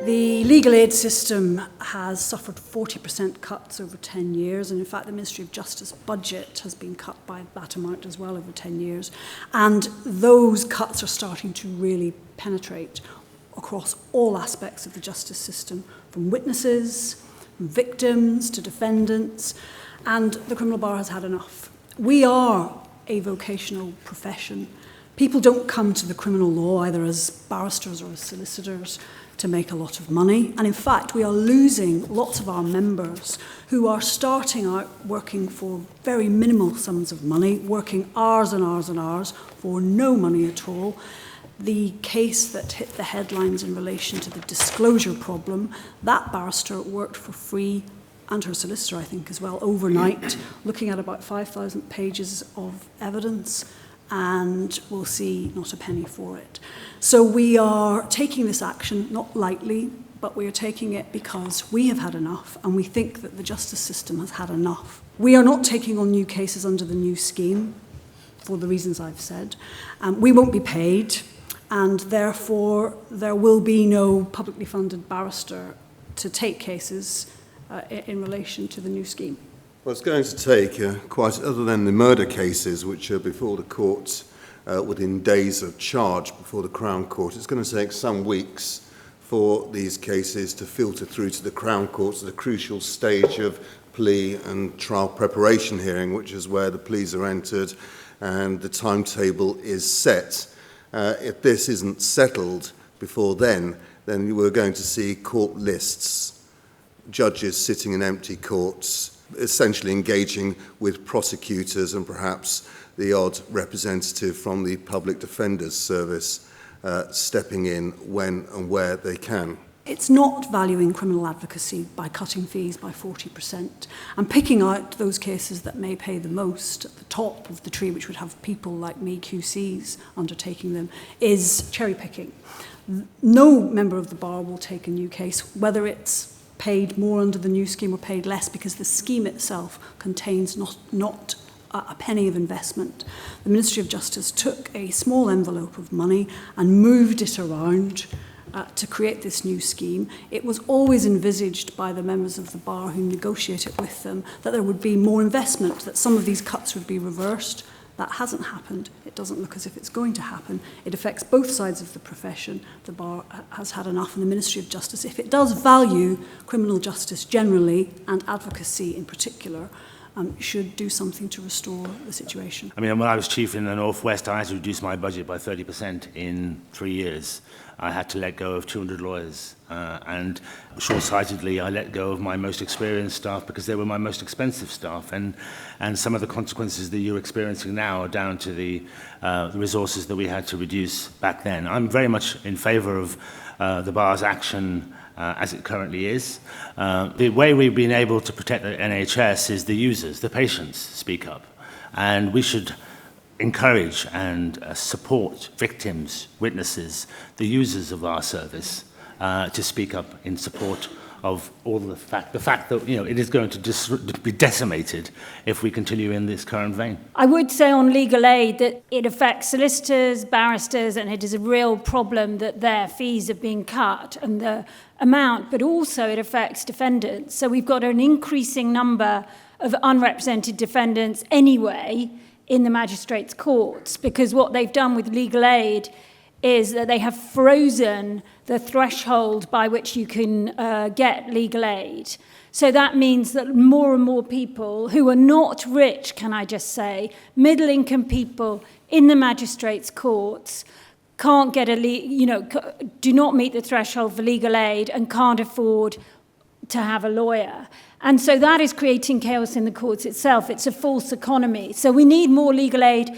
The legal aid system has suffered 40% cuts over 10 years, and in fact the Ministry of Justice budget has been cut by that amount as well over 10 years. And those cuts are starting to really penetrate across all aspects of the justice system, from witnesses, from victims to defendants, and the criminal bar has had enough. We are a vocational profession. People don't come to the criminal law either as barristers or as solicitors to make a lot of money. And in fact, we are losing lots of our members who are starting out working for very minimal sums of money, working hours and hours and hours for no money at all. The case that hit the headlines in relation to the disclosure problem, that barrister worked for free, and her solicitor, I think, as well, overnight, looking at about 5,000 pages of evidence, and we'll see not a penny for it. So we are taking this action, not lightly, but we are taking it because we have had enough, and we think that the justice system has had enough. We are not taking on new cases under the new scheme, for the reasons I've said. We won't be paid, and therefore there will be no publicly funded barrister to take cases in relation to the new scheme. Well, it's going to take, quite other than the murder cases, which are before the courts within days of charge before the Crown Court, it's going to take some weeks for these cases to filter through to the Crown Courts at the crucial stage of plea and trial preparation hearing, which is where the pleas are entered and the timetable is set. If this isn't settled before then we're going to see court lists, judges sitting in empty courts, essentially engaging with prosecutors and perhaps the odd representative from the Public Defender's Service stepping in when and where they can. It's not valuing criminal advocacy by cutting fees by 40% and picking out those cases that may pay the most at the top of the tree, which would have people like me, QCs, undertaking them, is cherry picking. No member of the bar will take a new case, whether it's paid more under the new scheme or paid less, because the scheme itself contains not a penny of investment. The Ministry of Justice took a small envelope of money and moved it around to create this new scheme. It was always envisaged by the members of the bar who negotiate it with them that there would be more investment, that some of these cuts would be reversed. That hasn't happened. It doesn't look as if it's going to happen. It affects both sides of the profession. The bar has had enough, and the Ministry of Justice, if it does value criminal justice generally and advocacy in particular, should do something to restore the situation. I mean, when I was chief in the Northwest, I had to reduce my budget by 30% in 3 years. I had to let go of 200 lawyers, and short-sightedly, I let go of my most experienced staff because they were my most expensive staff, and some of the consequences that you're experiencing now are down to the resources that we had to reduce back then. I'm very much in favour of the bar's action as it currently is. The way we've been able to protect the NHS is the users, the patients speak up, and we should encourage and support victims, witnesses, the users of our service to speak up in support of all the fact that it is going to be decimated if we continue in this current vein. I would say on legal aid that it affects solicitors, barristers, and it is a real problem that their fees have been cut and the amount, but also it affects defendants. So we've got an increasing number of unrepresented defendants anyway in the magistrates' courts, because what they've done with legal aid is that they have frozen the threshold by which you can get legal aid. So that means that more and more people who are not rich, can I just say, middle-income people in the magistrates' courts can't get do not meet the threshold for legal aid and can't afford to have a lawyer. And so that is creating chaos in the courts itself. It's a false economy. So we need more legal aid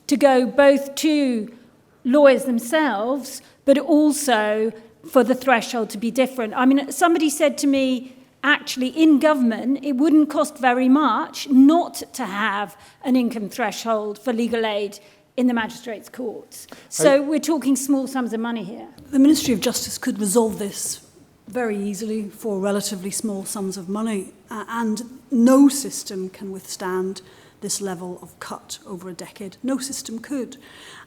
to go both to lawyers themselves, but also for the threshold to be different. I mean, somebody said to me, actually, in government, it wouldn't cost very much not to have an income threshold for legal aid in the magistrates' courts. So we're talking small sums of money here. The Ministry of Justice could resolve this very easily for relatively small sums of money, and no system can withstand this level of cut over a decade. No system could.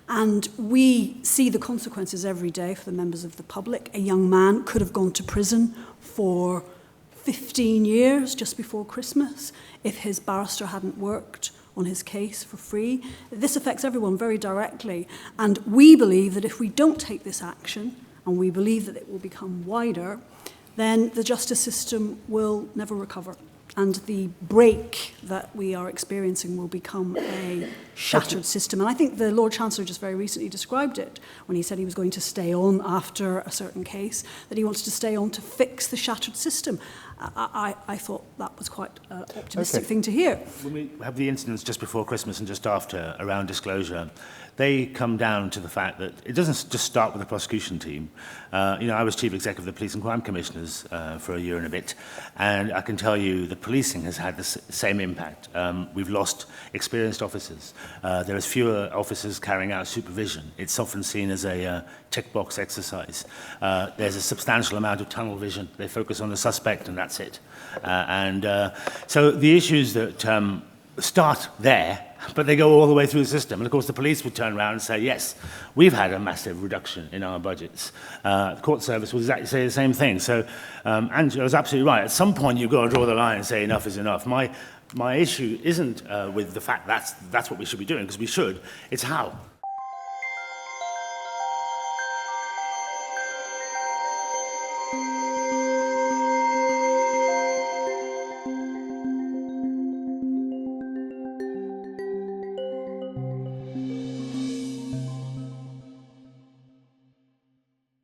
And we see the consequences every day for the members of the public. A young man could have gone to prison for 15 years just before Christmas if his barrister hadn't worked on his case for free. This affects everyone very directly. And we believe that if we don't take this action, and we believe that it will become wider, then the justice system will never recover. And the break that we are experiencing will become a shattered system. And I think the Lord Chancellor just very recently described it when he said he was going to stay on after a certain case, that he wanted to stay on to fix the shattered system. I thought that was quite an optimistic thing to hear. When we have the incidents just before Christmas and just after around disclosure, they come down to the fact that it doesn't just start with the prosecution team. I was Chief Executive of the Police and Crime Commissioners for a year and a bit, and I can tell you that policing has had the same impact. We've lost experienced officers. There is fewer officers carrying out supervision. It's often seen as a tick box exercise. There's a substantial amount of tunnel vision. They focus on the suspect and that's it. So the issues that start there, but they go all the way through the system. And of course, the police would turn around and say, yes, we've had a massive reduction in our budgets. The court service would exactly say the same thing. So Angela was absolutely right. At some point, you've got to draw the line and say enough is enough. My issue isn't with the fact that's what we should be doing, because we should. It's how.